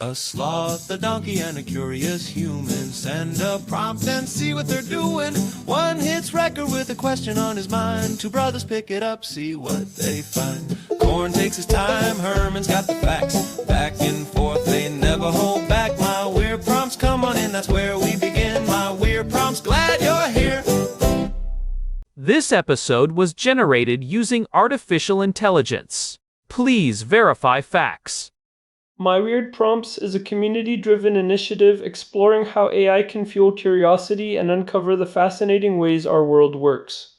A sloth, a donkey, and a curious human. Send a prompt and see what they're doing. One hits record with a question on his mind. Two brothers pick it up, see what they find. Corn takes his time, Herman's got the facts. Back and forth, they never hold back. My weird prompts, come on in, that's where we begin. My weird prompts, glad you're here. This episode was generated using artificial intelligence. Please verify facts. My Weird Prompts is a community-driven initiative exploring how AI can fuel curiosity and uncover the fascinating ways our world works.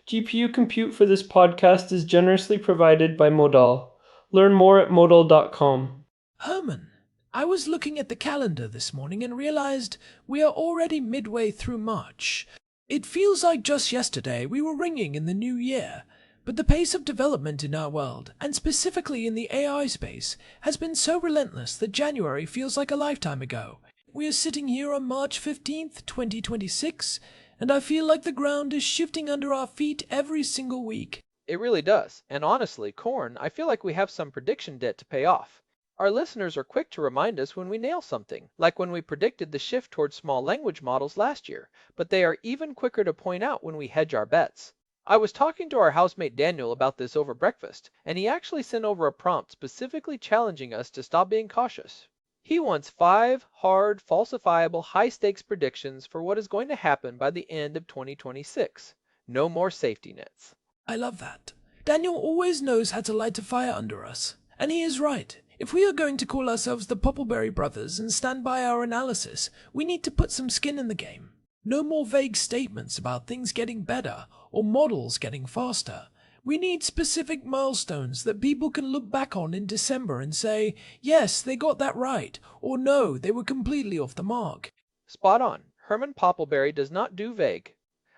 GPU compute for this podcast is generously provided by Modal. Learn more at modal.com. Herman, I was looking at the calendar this morning and realized we are already midway through March. It feels like just yesterday we were ringing in the new year. But the pace of development in our world, and specifically in the AI space, has been so relentless that January feels like a lifetime ago. We are sitting here on March 15th, 2026, and I feel like the ground is shifting under our feet every single week. It really does. And honestly, Corn, I feel like we have some prediction debt to pay off. Our listeners are quick to remind us when we nail something, like when we predicted the shift towards small language models last year, but they are even quicker to point out when we hedge our bets. I was talking to our housemate Daniel about this over breakfast, and he actually sent over a prompt specifically challenging us to stop being cautious. He wants 5 hard, falsifiable, high-stakes predictions for what is going to happen by the end of 2026. No more safety nets. I love that. Daniel always knows how to light a fire under us. And he is right. If we are going to call ourselves the Poppleberry Brothers and stand by our analysis, we need to put some skin in the game. No more vague statements about things getting better or models getting faster. We need specific milestones that people can look back on in December and say, yes, they got that right, or no, they were completely off the mark. Spot on. Herman Poppleberry does not do vague.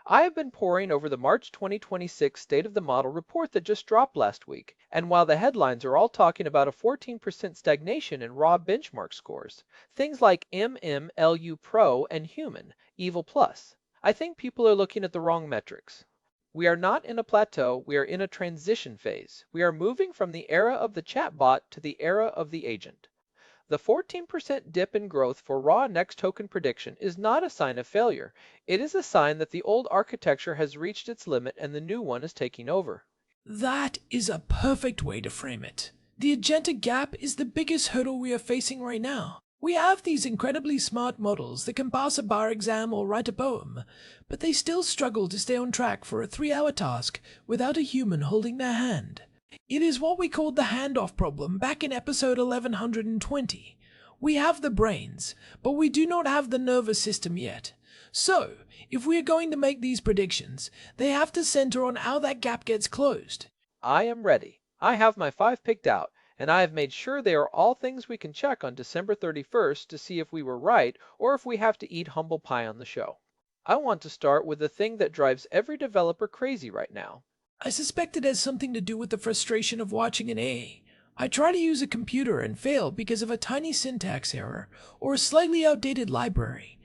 I have been poring over the March 2026 State of the Model report that just dropped last week, and while the headlines are all talking about a 14% stagnation in raw benchmark scores, things like MMLU Pro and Human, Evil Plus, I think people are looking at the wrong metrics. We are not in a plateau, we are in a transition phase. We are moving from the era of the chatbot to the era of the agent. The 14% dip in growth for raw next token prediction is not a sign of failure. It is a sign that the old architecture has reached its limit and the new one is taking over. That is a perfect way to frame it. The Agentic gap is the biggest hurdle we are facing right now. We have these incredibly smart models that can pass a bar exam or write a poem, but they still struggle to stay on track for a 3-hour task without a human holding their hand. It is what we called the handoff problem back in episode 1120. We have the brains, but we do not have the nervous system yet. So, if we are going to make these predictions, they have to center on how that gap gets closed. I am ready. I have my 5 picked out, and I have made sure they are all things we can check on December 31st to see if we were right or if we have to eat humble pie on the show. I want to start with the thing that drives every developer crazy right now. I suspect it has something to do with the frustration of watching an AI. I try to use a computer and fail because of a tiny syntax error or a slightly outdated library.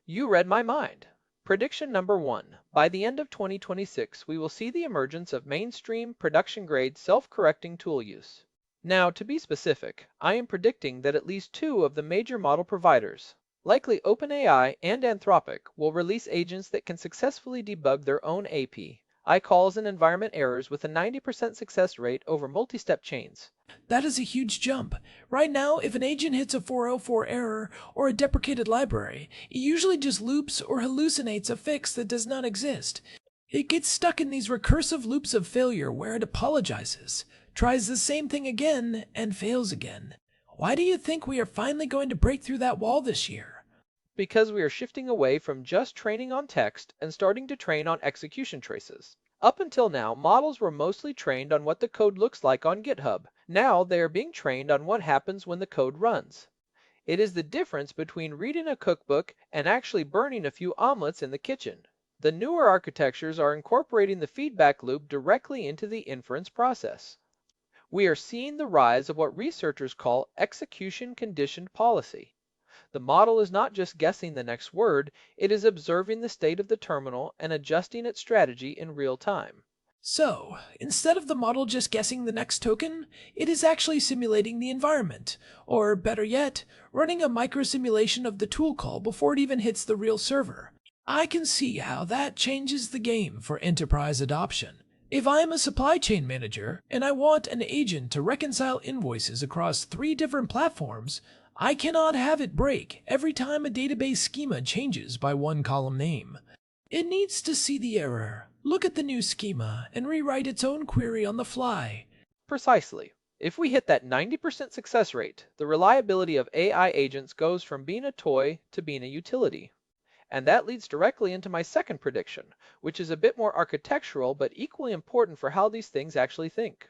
You read my mind. Prediction number 1. By the end of 2026, we will see the emergence of mainstream, production-grade, self-correcting tool use. Now, to be specific, I am predicting that at least 2 of the major model providers, likely OpenAI and Anthropic, will release agents that can successfully debug their own AP. I calls and environment errors with a 90% success rate over multi-step chains. That is a huge jump. Right now, if an agent hits a 404 error or a deprecated library, it usually just loops or hallucinates a fix that does not exist. It gets stuck in these recursive loops of failure where it apologizes, tries the same thing again, and fails again. Why do you think we are finally going to break through that wall this year? Because we are shifting away from just training on text and starting to train on execution traces. Up until now, models were mostly trained on what the code looks like on GitHub. Now they are being trained on what happens when the code runs. It is the difference between reading a cookbook and actually burning a few omelets in the kitchen. The newer architectures are incorporating the feedback loop directly into the inference process. We are seeing the rise of what researchers call execution conditioned policy. The model is not just guessing the next word, it is observing the state of the terminal and adjusting its strategy in real time. So, instead of the model just guessing the next token, it is actually simulating the environment, or better yet, running a micro-simulation of the tool call before it even hits the real server. I can see how that changes the game for enterprise adoption. If I am a supply chain manager and I want an agent to reconcile invoices across 3 different platforms, I cannot have it break every time a database schema changes by one column name. It needs to see the error, look at the new schema, and rewrite its own query on the fly. Precisely. If we hit that 90% success rate, the reliability of AI agents goes from being a toy to being a utility. And that leads directly into my second prediction, which is a bit more architectural but equally important for how these things actually think.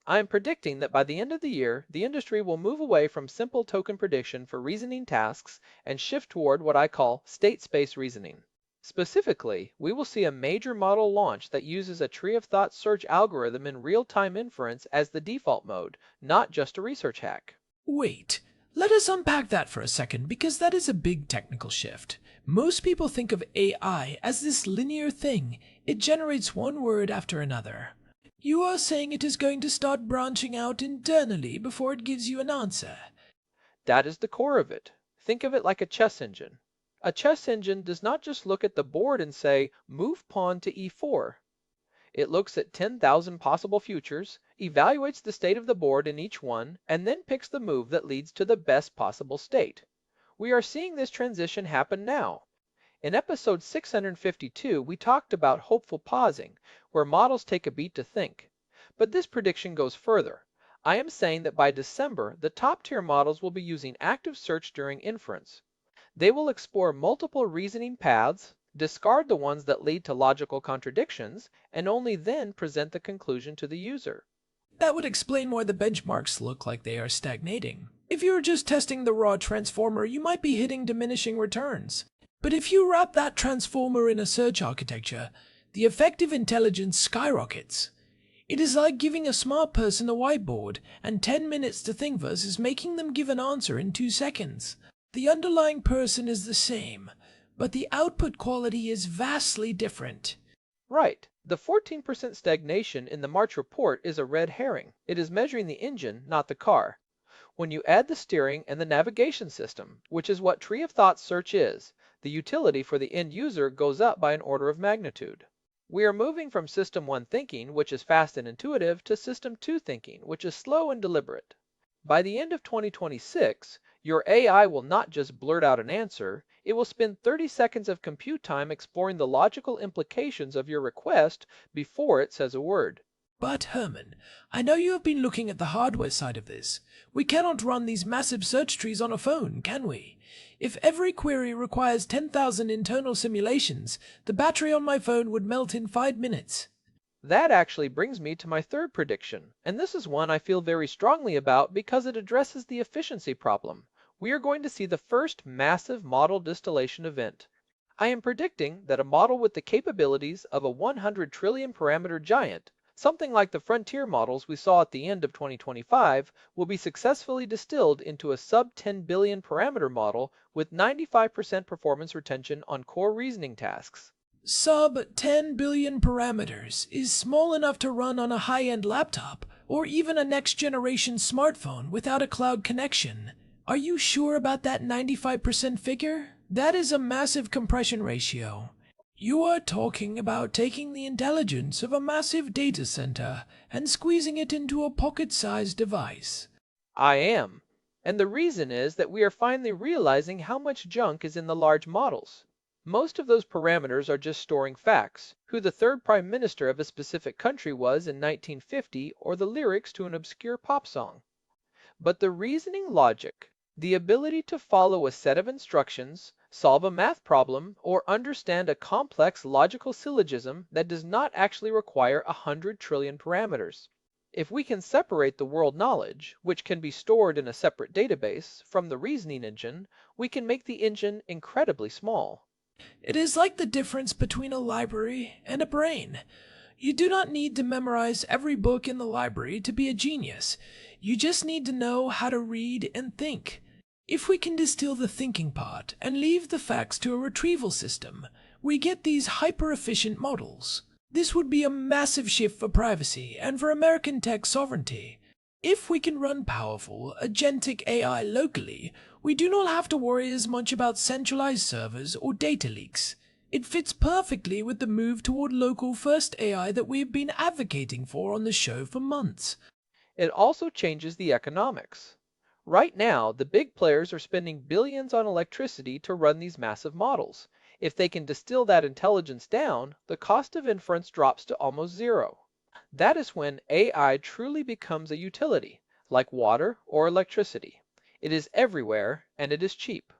I am predicting that by the end of the year, the industry will move away from simple token prediction for reasoning tasks and shift toward what I call state space reasoning. Specifically, we will see a major model launch that uses a tree of thought search algorithm in real-time inference as the default mode, not just a research hack. Wait, let us unpack that for a second because that is a big technical shift. Most people think of AI as this linear thing. It generates one word after another. You are saying it is going to start branching out internally before it gives you an answer. That is the core of it. Think of it like a chess engine. A chess engine does not just look at the board and say, move pawn to e4. It looks at 10,000 possible futures, evaluates the state of the board in each one, and then picks the move that leads to the best possible state. We are seeing this transition happen now. In episode 652, we talked about hopeful pausing, where models take a beat to think. But this prediction goes further. I am saying that by December, the top-tier models will be using active search during inference. They will explore multiple reasoning paths, discard the ones that lead to logical contradictions, and only then present the conclusion to the user. That would explain why the benchmarks look like they are stagnating. If you were just testing the raw transformer, you might be hitting diminishing returns. But if you wrap that transformer in a search architecture, the effective intelligence skyrockets. It is like giving a smart person a whiteboard and 10 minutes to think versus making them give an answer in 2 seconds. The underlying person is the same, but the output quality is vastly different. Right. The 14% stagnation in the March report is a red herring. It is measuring the engine, not the car. When you add the steering and the navigation system, which is what tree of thought search is, the utility for the end user goes up by an order of magnitude. We are moving from System 1 thinking, which is fast and intuitive, to System 2 thinking, which is slow and deliberate. By the end of 2026, your AI will not just blurt out an answer, it will spend 30 seconds of compute time exploring the logical implications of your request before it says a word. But Herman, I know you have been looking at the hardware side of this. We cannot run these massive search trees on a phone, can we? If every query requires 10,000 internal simulations, the battery on my phone would melt in 5 minutes. That actually brings me to my third prediction, and this is one I feel very strongly about because it addresses the efficiency problem. We are going to see the first massive model distillation event. I am predicting that a model with the capabilities of a 100 trillion parameter giant, something like the frontier models we saw at the end of 2025, will be successfully distilled into a sub-10 billion parameter model with 95% performance retention on core reasoning tasks. Sub 10 billion parameters is small enough to run on a high-end laptop or even a next-generation smartphone without a cloud connection. Are you sure about that 95% figure? That is a massive compression ratio. You are talking about taking the intelligence of a massive data center and squeezing it into a pocket-sized device. I am. And the reason is that we are finally realizing how much junk is in the large models. Most of those parameters are just storing facts, who the third prime minister of a specific country was in 1950 or the lyrics to an obscure pop song. But the reasoning logic, the ability to follow a set of instructions, solve a math problem, or understand a complex logical syllogism that does not actually require 100 trillion parameters. If we can separate the world knowledge, which can be stored in a separate database, from the reasoning engine, we can make the engine incredibly small. It is like the difference between a library and a brain. You do not need to memorize every book in the library to be a genius. You just need to know how to read and think. If we can distill the thinking part and leave the facts to a retrieval system, we get these hyper-efficient models. This would be a massive shift for privacy and for American tech sovereignty. If we can run powerful, agentic AI locally, we do not have to worry as much about centralized servers or data leaks. It fits perfectly with the move toward local-first AI that we have been advocating for on the show for months. It also changes the economics. Right now, the big players are spending billions on electricity to run these massive models. If they can distill that intelligence down, the cost of inference drops to almost zero. That is when AI truly becomes a utility, like water or electricity. It is everywhere, and it is cheap.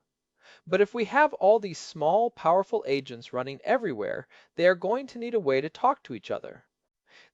But if we have all these small, powerful agents running everywhere, they are going to need a way to talk to each other.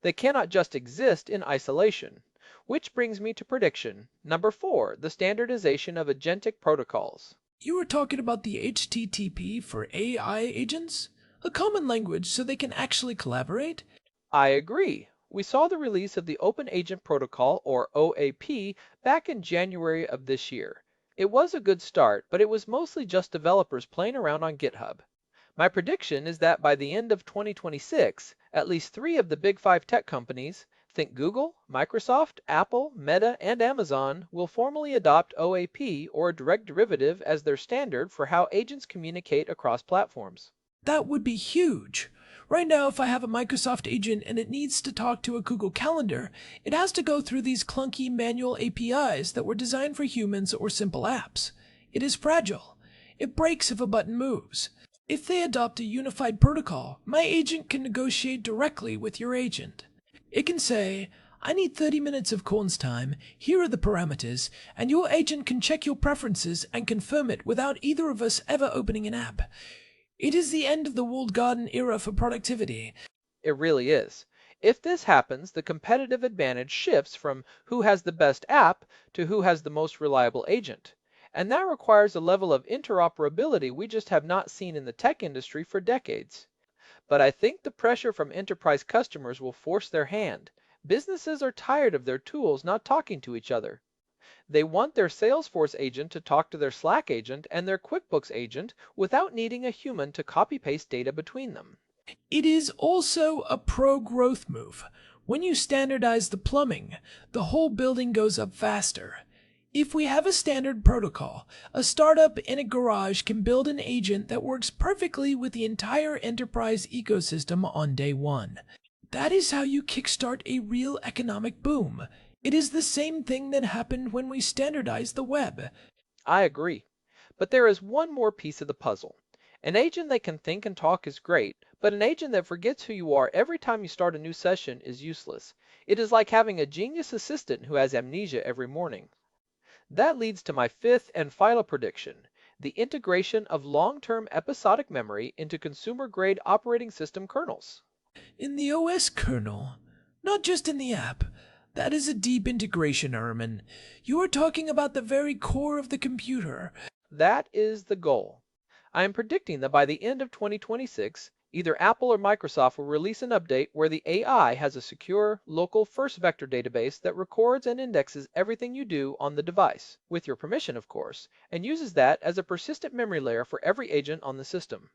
They cannot just exist in isolation. Which brings me to prediction number 4, the standardization of agentic protocols. You were talking about the HTTP for AI agents? A common language so they can actually collaborate? I agree. We saw the release of the Open Agent Protocol, or OAP, back in January of this year. It was a good start, but it was mostly just developers playing around on GitHub. My prediction is that by the end of 2026, at least 3 of the big 5 tech companies, think Google, Microsoft, Apple, Meta, and Amazon, will formally adopt OAP or a direct derivative as their standard for how agents communicate across platforms. That would be huge. Right now, if I have a Microsoft agent and it needs to talk to a Google Calendar, it has to go through these clunky manual APIs that were designed for humans or simple apps. It is fragile. It breaks if a button moves. If they adopt a unified protocol, my agent can negotiate directly with your agent. It can say, I need 30 minutes of Corn's time, here are the parameters, and your agent can check your preferences and confirm it without either of us ever opening an app. It is the end of the walled garden era for productivity. It really is. If this happens, the competitive advantage shifts from who has the best app to who has the most reliable agent. And that requires a level of interoperability we just have not seen in the tech industry for decades. But I think the pressure from enterprise customers will force their hand. Businesses are tired of their tools not talking to each other. They want their Salesforce agent to talk to their Slack agent and their QuickBooks agent without needing a human to copy-paste data between them. It is also a pro-growth move. When you standardize the plumbing, the whole building goes up faster. If we have a standard protocol, a startup in a garage can build an agent that works perfectly with the entire enterprise ecosystem on day one. That is how you kickstart a real economic boom. It is the same thing that happened when we standardized the web. I agree. But there is one more piece of the puzzle. An agent that can think and talk is great, but an agent that forgets who you are every time you start a new session is useless. It is like having a genius assistant who has amnesia every morning. That leads to my 5th and final prediction, the integration of long-term episodic memory into consumer-grade operating system kernels. In the OS kernel, not just in the app. That is a deep integration, Erman. You are talking about the very core of the computer. That is the goal. I am predicting that by the end of 2026, either Apple or Microsoft will release an update where the AI has a secure, local first vector database that records and indexes everything you do on the device, with your permission of course, and uses that as a persistent memory layer for every agent on the system.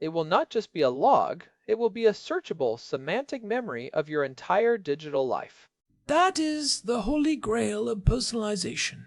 It will not just be a log, it will be a searchable semantic memory of your entire digital life. That is the holy grail of personalization.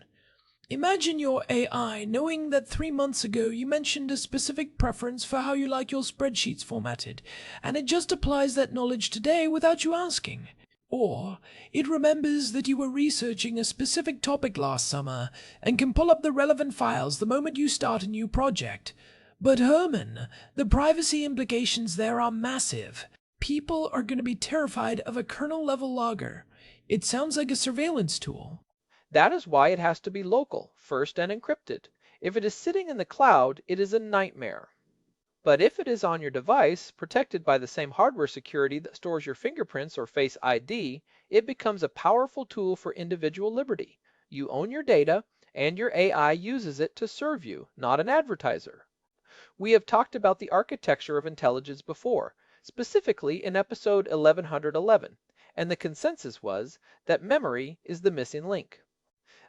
Imagine your AI knowing that 3 months ago you mentioned a specific preference for how you like your spreadsheets formatted, and it just applies that knowledge today without you asking. Or it remembers that you were researching a specific topic last summer and can pull up the relevant files the moment you start a new project. But Herman, the privacy implications there are massive. People are going to be terrified of a kernel-level logger. It sounds like a surveillance tool. That is why it has to be local, first, and encrypted. If it is sitting in the cloud, it is a nightmare. But if it is on your device, protected by the same hardware security that stores your fingerprints or Face ID, it becomes a powerful tool for individual liberty. You own your data, and your AI uses it to serve you, not an advertiser. We have talked about the architecture of intelligence before, specifically in episode 1111, and the consensus was that memory is the missing link.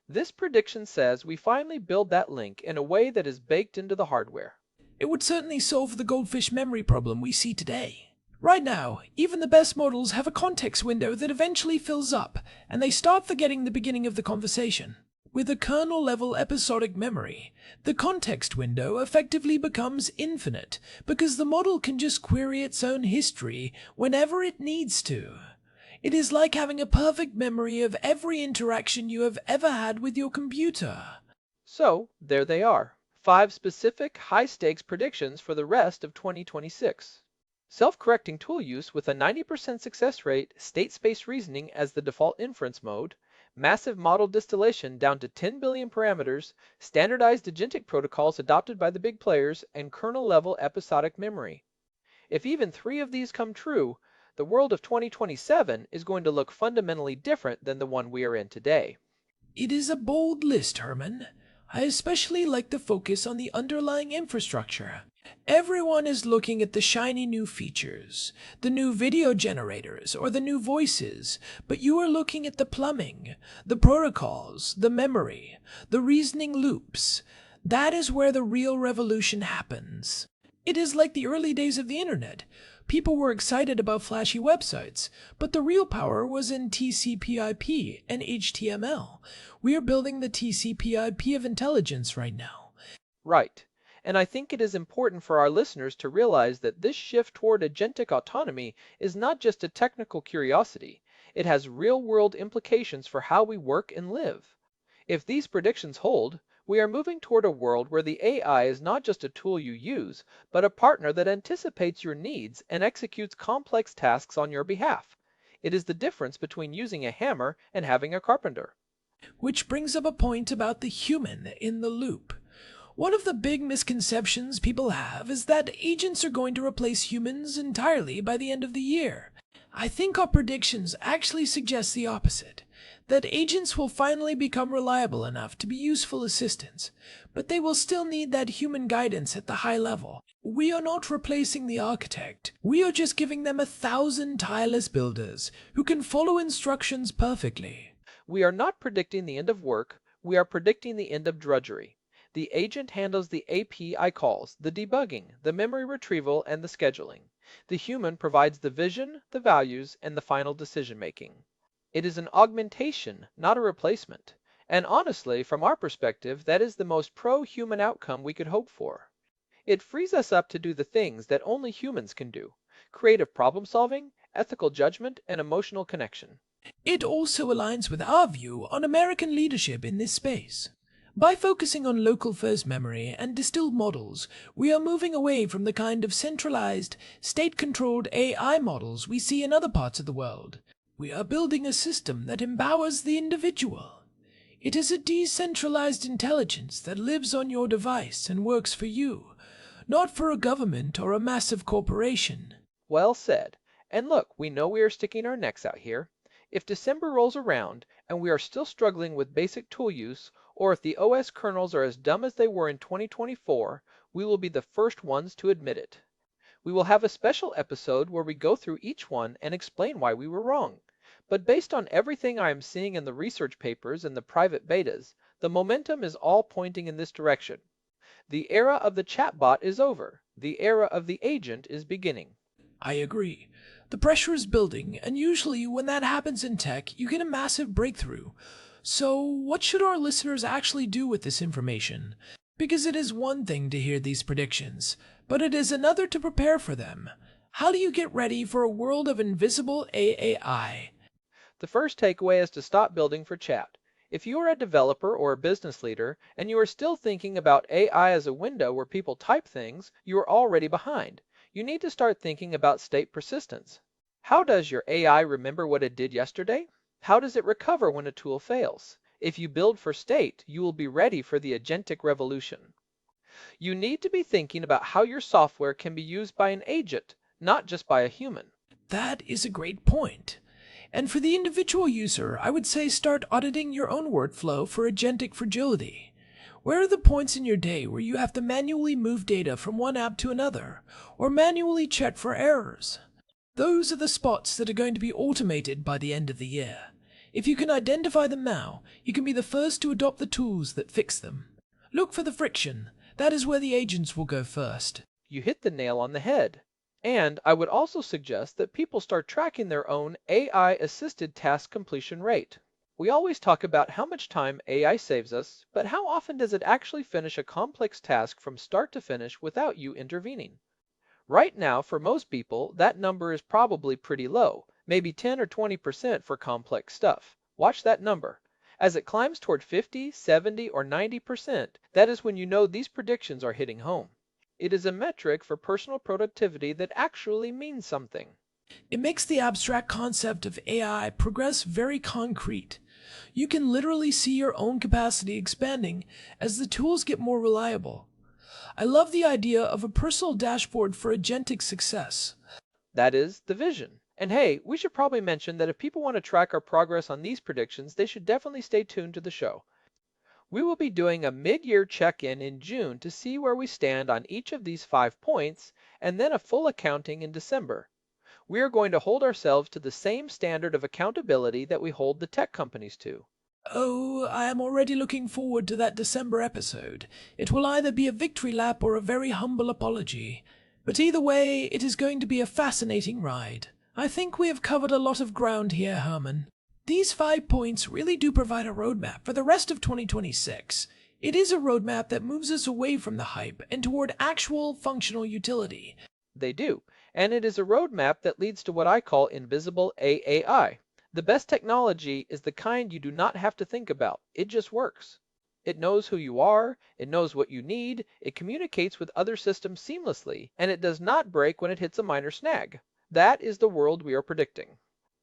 This prediction says we finally build that link in a way that is baked into the hardware. It would certainly solve the goldfish memory problem we see today. Right now, even the best models have a context window that eventually fills up, and they start forgetting the beginning of the conversation. With a kernel-level episodic memory, the context window effectively becomes infinite because the model can just query its own history whenever it needs to. It is like having a perfect memory of every interaction you have ever had with your computer. So, there they are. 5 specific, high-stakes predictions for the rest of 2026. Self-correcting tool use with a 90% success rate, state-space reasoning as the default inference mode, massive model distillation down to 10 billion parameters, standardized agentic protocols adopted by the big players, and kernel-level episodic memory. If even 3 of these come true, the world of 2027 is going to look fundamentally different than the one we are in today. It is a bold list, Herman. I especially like the focus on the underlying infrastructure. Everyone is looking at the shiny new features, the new video generators, or the new voices, but you are looking at the plumbing, the protocols, the memory, the reasoning loops. That is where the real revolution happens. It is like the early days of the internet. People were excited about flashy websites, but the real power was in TCP/IP and HTML. We are building the TCP/IP of intelligence right now. Right. And I think it is important for our listeners to realize that this shift toward agentic autonomy is not just a technical curiosity. It has real-world implications for how we work and live. If these predictions hold, we are moving toward a world where the AI is not just a tool you use, but a partner that anticipates your needs and executes complex tasks on your behalf. It is the difference between using a hammer and having a carpenter. Which brings up a point about the human in the loop. One of the big misconceptions people have is that agents are going to replace humans entirely by the end of the year. I think our predictions actually suggest the opposite, that agents will finally become reliable enough to be useful assistants, but they will still need that human guidance at the high level. We are not replacing the architect. We are just giving them 1,000 tireless builders who can follow instructions perfectly. We are not predicting the end of work, we are predicting the end of drudgery. The agent handles the API calls, the debugging, the memory retrieval, and the scheduling. The human provides the vision, the values, and the final decision-making. It is an augmentation, not a replacement. And honestly, from our perspective, that is the most pro-human outcome we could hope for. It frees us up to do the things that only humans can do: creative problem-solving, ethical judgment, and emotional connection. It also aligns with our view on American leadership in this space. By focusing on local-first memory and distilled models, we are moving away from the kind of centralized, state-controlled AI models we see in other parts of the world. We are building a system that empowers the individual. It is a decentralized intelligence that lives on your device and works for you, not for a government or a massive corporation. Well said. And look, we know we are sticking our necks out here. If December rolls around and we are still struggling with basic tool use, or if the OS kernels are as dumb as they were in 2024, we will be the first ones to admit it. We will have a special episode where we go through each one and explain why we were wrong. But based on everything I am seeing in the research papers and the private betas, the momentum is all pointing in this direction. The era of the chatbot is over. The era of the agent is beginning. I agree. The pressure is building, and usually when that happens in tech, you get a massive breakthrough. So, what should our listeners actually do with this information? Because it is one thing to hear these predictions, but it is another to prepare for them. How do you get ready for a world of invisible AI? The first takeaway is to stop building for chat. If you are a developer or a business leader and you are still thinking about AI as a window where people type things, you are already behind. You need to start thinking about state persistence. How does your AI remember what it did yesterday? How does it recover when a tool fails? If you build for state, you will be ready for the agentic revolution. You need to be thinking about how your software can be used by an agent, not just by a human. That is a great point. And for the individual user, I would say start auditing your own workflow for agentic fragility. Where are the points in your day where you have to manually move data from one app to another, or manually check for errors? Those are the spots that are going to be automated by the end of the year. If you can identify them now, you can be the first to adopt the tools that fix them. Look for the friction. That is where the agents will go first. You hit the nail on the head. And I would also suggest that people start tracking their own AI-assisted task completion rate. We always talk about how much time AI saves us, but how often does it actually finish a complex task from start to finish without you intervening? Right now, for most people, that number is probably pretty low, maybe 10 or 20% for complex stuff. Watch that number. As it climbs toward 50, 70, or 90%, that is when you know these predictions are hitting home. It is a metric for personal productivity that actually means something. It makes the abstract concept of AI progress very concrete. You can literally see your own capacity expanding as the tools get more reliable. I love the idea of a personal dashboard for agentic success. That is the vision. And hey, we should probably mention that if people want to track our progress on these predictions, they should definitely stay tuned to the show. We will be doing a mid-year check-in in June to see where we stand on each of these 5 points, and then a full accounting in December. We are going to hold ourselves to the same standard of accountability that we hold the tech companies to. Oh, I am already looking forward to that December episode. It will either be a victory lap or a very humble apology. But either way, it is going to be a fascinating ride. I think we have covered a lot of ground here, Herman. These 5 points really do provide a roadmap for the rest of 2026. It is a roadmap that moves us away from the hype and toward actual functional utility. They do, and it is a roadmap that leads to what I call invisible AAI. The best technology is the kind you do not have to think about. It just works. It knows who you are, it knows what you need, it communicates with other systems seamlessly, and it does not break when it hits a minor snag. That is the world we are predicting.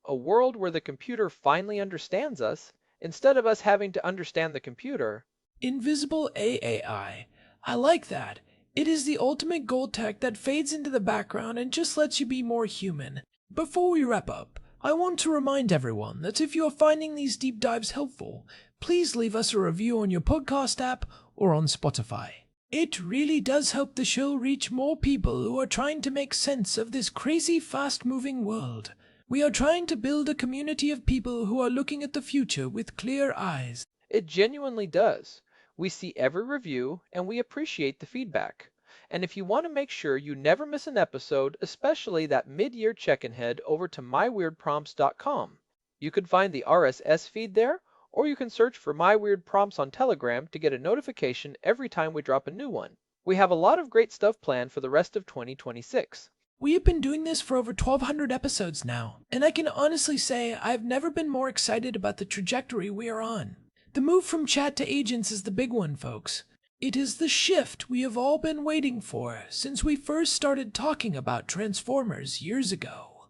A world where the computer finally understands us, instead of us having to understand the computer. Invisible AAI. I like that. It is the ultimate gold tech that fades into the background and just lets you be more human. Before we wrap up, I want to remind everyone that if you are finding these deep dives helpful, please leave us a review on your podcast app or on Spotify. It really does help the show reach more people who are trying to make sense of this crazy fast-moving world. We are trying to build a community of people who are looking at the future with clear eyes. It genuinely does. We see every review and we appreciate the feedback. And if you want to make sure you never miss an episode, especially that mid-year check-in, head over to myweirdprompts.com. You can find the RSS feed there, or you can search for My Weird Prompts on Telegram to get a notification every time we drop a new one. We have a lot of great stuff planned for the rest of 2026. We have been doing this for over 1,200 episodes now, and I can honestly say I've never been more excited about the trajectory we are on. The move from chat to agents is the big one, folks. It is the shift we have all been waiting for since we first started talking about Transformers years ago.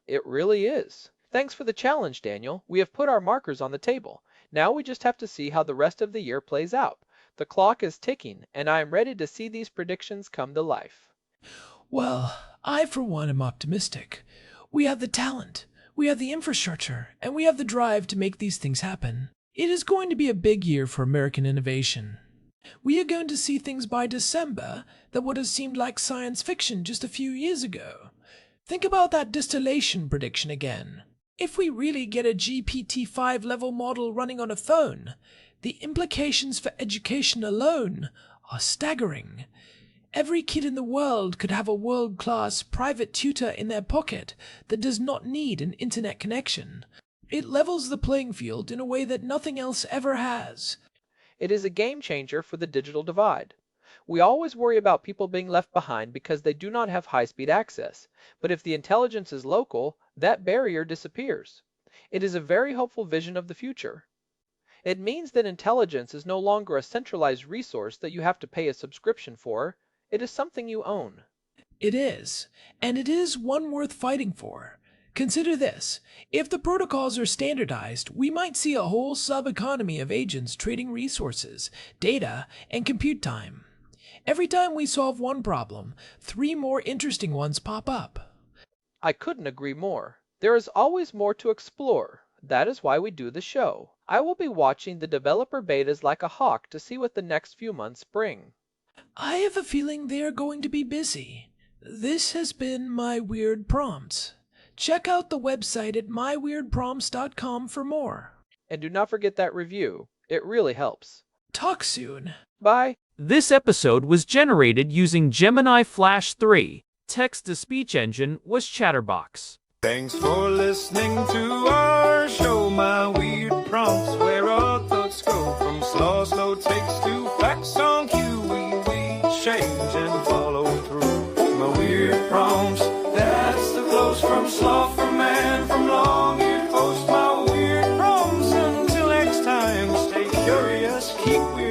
It really is. Thanks for the challenge, Daniel. We have put our markers on the table. Now we just have to see how the rest of the year plays out. The clock is ticking, and I am ready to see these predictions come to life. Well, I for one am optimistic. We have the talent, we have the infrastructure, and we have the drive to make these things happen. It is going to be a big year for American innovation. We are going to see things by December that would have seemed like science fiction just a few years ago. Think about that distillation prediction again. If we really get a GPT-5 level model running on a phone, the implications for education alone are staggering. Every kid in the world could have a world-class private tutor in their pocket that does not need an internet connection. It levels the playing field in a way that nothing else ever has. It is a game changer for the digital divide. We always worry about people being left behind because they do not have high-speed access, but if the intelligence is local, that barrier disappears. It is a very hopeful vision of the future. It means that intelligence is no longer a centralized resource that you have to pay a subscription for. It is something you own. It is, and it is one worth fighting for. Consider this. If the protocols are standardized, we might see a whole sub-economy of agents trading resources, data, and compute time. Every time we solve one problem, 3 more interesting ones pop up. I couldn't agree more. There is always more to explore. That is why we do the show. I will be watching the developer betas like a hawk to see what the next few months bring. I have a feeling they are going to be busy. This has been My Weird Prompts. Check out the website at myweirdprompts.com for more. And do not forget that review. It really helps. Talk soon. Bye. This episode was generated using Gemini Flash 3. Text-to-speech engine was Chatterbox. Thanks for listening to our show, my weird prompts, where our thoughts go from slow takes to facts on cue. We change and follow through. My weird prompts, that's the flows from sloth, from man, from long-eared host. My weird prompts, until next time, stay curious, keep weird.